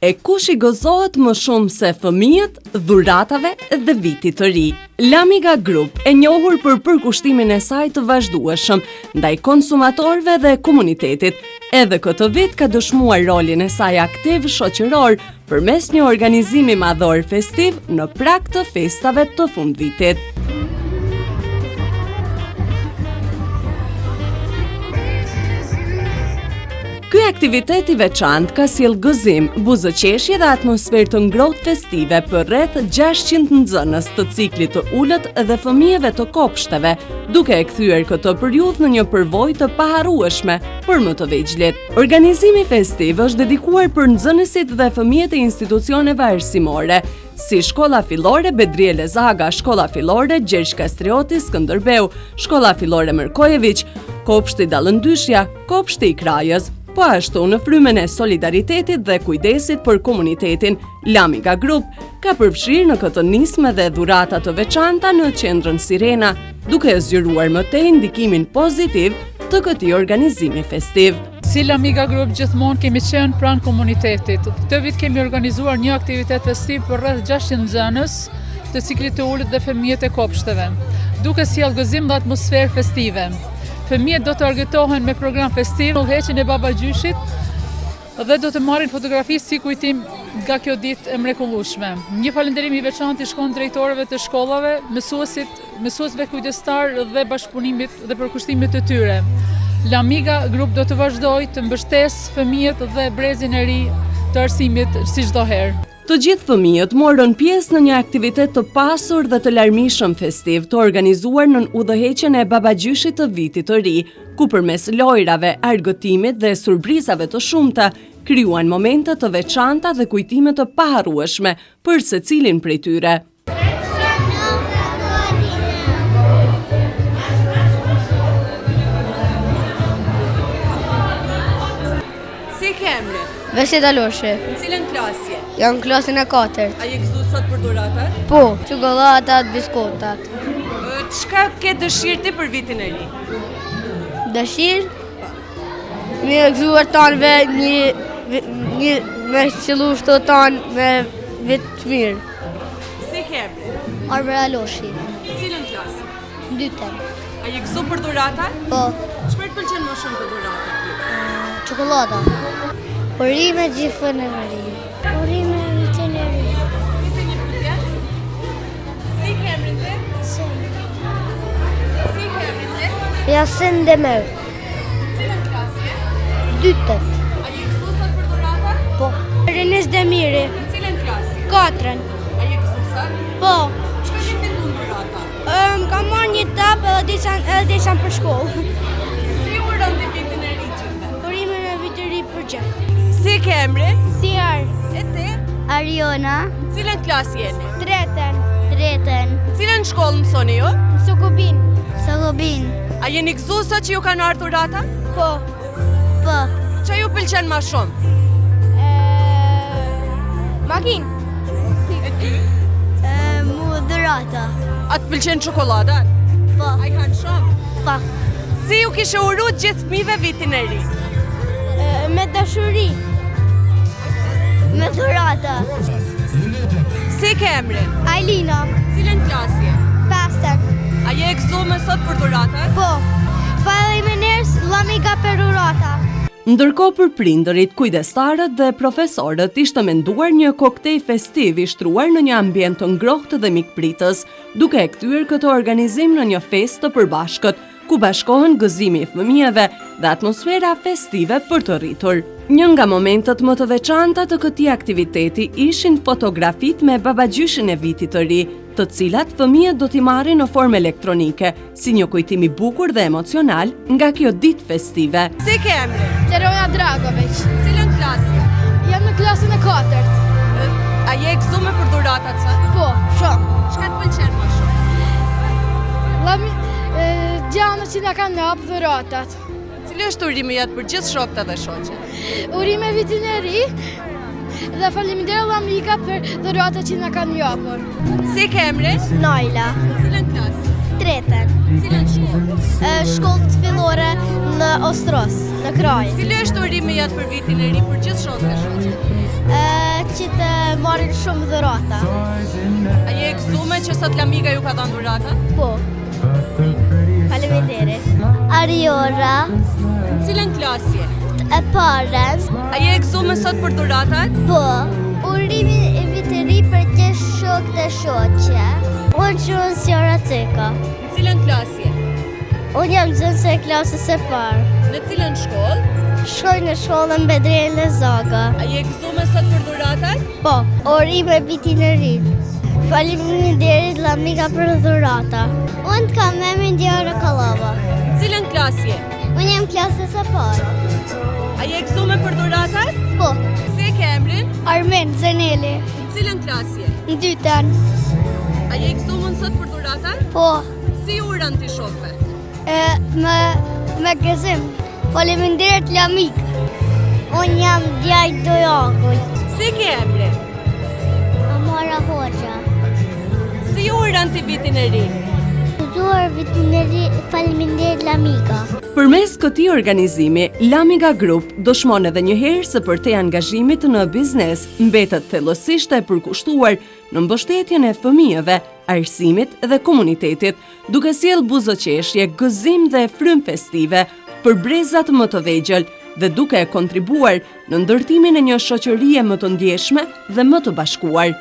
E kush i gëzohet më shumë se fëmijët, dhuratave dhe vitit të ri? Lamiga Group, e njohur për përkushtimin e saj të vazhdueshëm ndaj konsumatorëve dhe komunitetit, edhe këtë vit ka dëshmuar rolin e saj aktiv shoqëror përmes një organizimi madhor festiv në prag të festave të fundvitit. Ky aktivitet i veçantë ka sjell gëzim, buzëqeshje dhe atmosferë të ngrohtë festive për rreth 600 nxënës të ciklit të ulët dhe fëmijëve të kopshteve, duke e kthyer këtë periudhë në një përvojë të paharrueshme për më të vegjëlit. Organizimi festiv është dedikuar për nxënësit dhe fëmijët e institucioneve arsimore, si Shkolla Fillore Bedriele Zaga, Shkolla Fillore Gjergj Kastrioti Skënderbeu, Shkolla Fillore Mërkojević, Kopshti Dallëndyshja, Kopshti i Krajës. Po ashtu në frymën e solidaritetit dhe kujdesit për komunitetin, Lamiga Group ka përfshirë në këtë nismë dhe dhurata të veçanta në qendrën Sirena, duke zgjeruar më tej ndikimin pozitiv të këtij organizimi festiv. Si Lamiga Group gjithmonë kemi qenë pranë komunitetit. Këtë vit kemi organizuar një aktivitet festiv për rreth 600 nxënës të ciklit të ulët dhe fëmijët e kopshteve, duke sjellë gëzim dhe atmosferë festive. Fëmijët do të argëtohen me program festiv, udhëheqjen e babagjyshit dhe do të marrin fotografi si kujtim nga kjo ditë e mrekullueshme. Një falënderim i veçantë i shkon drejtorëve të shkollave, mësuesve kujdestar dhe bashkëpunimit dhe përkushtimit të tyre. Lamiga Group do të vazhdojë të mbështesë fëmijët dhe brezin e ri të arsimit si çdo herë. Të gjithë fëmijët morën pjesë në një aktivitet të pasur dhe të larmishëm festiv të organizuar në udhëheqjen e babagjyshit të vitit të ri, ku përmes lojrave, argëtimit dhe surprizave të shumta krijuan momente të veçanta dhe kujtime të paharrueshme për secilin prej tyre. Si kemri? Veset Aloshi. Në cilën klasje? Jam në klasën e 4. A je gëzuar sot për dhuratat? Po, çokoladat, biskotat. Çka ke dëshirë ti për vitin e ri? Dëshirë? Me gëzuar tanëve një me qëllu shto tanë me vit të mirë. Si kemri? Arber Aloshi. Në cilën klasje? Dytën. A je gëzuar për dhuratat? Po, Çfarë të pëlqen më shumë për dhuratat? çokolada. Urime gjithën e ri. Urime vitin e ri. Kise një pyetje? Si kemri ti? Si kemri ti? Yasin Demir. Në cilën klasje? Dytën. A je gëzuar sot për dhuratat? Po. Renis Demiri. Në cilën klasje? 4. A je gëzuar sot? Po. Çka ke fituar dhuratat? Kam marrë një tapë edhe disa për shkollë. Si uron ti vitin e ri gjithë? Urimin e vitit të ri për gjithë. Si kemri? Siar. E ti? Ariona. Në cilën klasë jeni? 3. Në cilën shkollë mësoni ju? Sokobin. A jeni gëzuar sot që ju kanë ardhur dhuratat? Po. Çfarë ju pëlqen më shumë? Makin. E ty? Dhurata. A të pëlqen çokoladat? Po. A i kanë shumë? Po. Si ju kishe uru gjithë fëmijëve vitin e ri? Me dashuri. Me dhurata. Si ke emrin? Ailina. Cilën klasje? 5. A je e gëzuar sot për dhuratat? Po. Faleminderit Lamiga për dhurata. Ndërkohë për prindërit, kujdestarët dhe profesorët ishte menduar një koktej festiv i shtruar në një ambient të ngrohtë dhe mikpritës, duke e kthyer këtë organizim në një festë të përbashkët, ku bashkohen gëzimi i fëmijëve dhe atmosfera festive për të rritur. Një nga momentet më të veçanta të këtij aktiviteti ishin fotografitë me babagjyshin e vitit të ri, të cilat fëmijët do t'i marrin në formë elektronike, si një kujtim i bukur dhe emocional nga kjo ditë festive. Si ke emrin? Lerona Dragović. Cilën klasje? Jam në klasën e 4. A je e gëzuar për dhuratat sot? Po, shumë. Çka të pëlqen më shumë? Gjana që na kanë hap dhuratat. Cili është urimi jot për gjithë shokët dhe shoqet? Urime vitin e ri dhe faleminderit Lamiga për dhuratat që na kanë japur. Si ke emrin? Naila. Cilën klasë? 3. Cilën shkollë? Shkollë fillore në Ostros, në Kraj. Cili është urimi jat për vitin e ri për gjithë shokët e shoqe? Që të marrin shumë dhurata. A je e gëzuar që sot Lamika ju ka dhënë dhurata? Po. Faleminderit. Ariora, Në cilën klasje? e parën. A je e gëzuar sot për dhuratat? Po. Urimi e vitit të ri për gjithë shokët e shoqe. Unë quhen Sjora Ceka. Në cilën klasje? Unë jam nxënëse e klasës së parë. Në cilën shkollë? Shkoj në shkollën Bedrien Lezaga. A je e gëzuar sot për dhuratat? Po, urime vitin e ri. Faleminderit Lamika për dhurata. Unë kam emrin Diara Kallava. Në cilën klasje? Unë jam klasës së parë. A je e gëzuar për dhuratat? Po, Si e ke emrin? Armen Zeneli. Në cilën klasje? Në dytën. A je e gëzuar sot për dhuratat? Po, Si uran ti shokëve? me gëzim. Faleminderit Lamik. Unë jam djajt Dojakuj. Si ke emrin? Amara Hoxha. Si uran ti vitin e ri? Gëzuar vitin e ri, faleminderit Lamika. Përmes këtij organizimi, Lamika Group dëshmon edhe një herë se për te angazhimit në biznes mbetet thellësisht e përkushtuar në mbështetjen e fëmijëve, arsimit dhe komunitetit, duke sjell buzëqeshje, gëzim dhe frymë festive për brezat më të vegjël dhe duke kontribuar në ndërtimin e një shoqërie më të ndjeshme dhe më të bashkuar.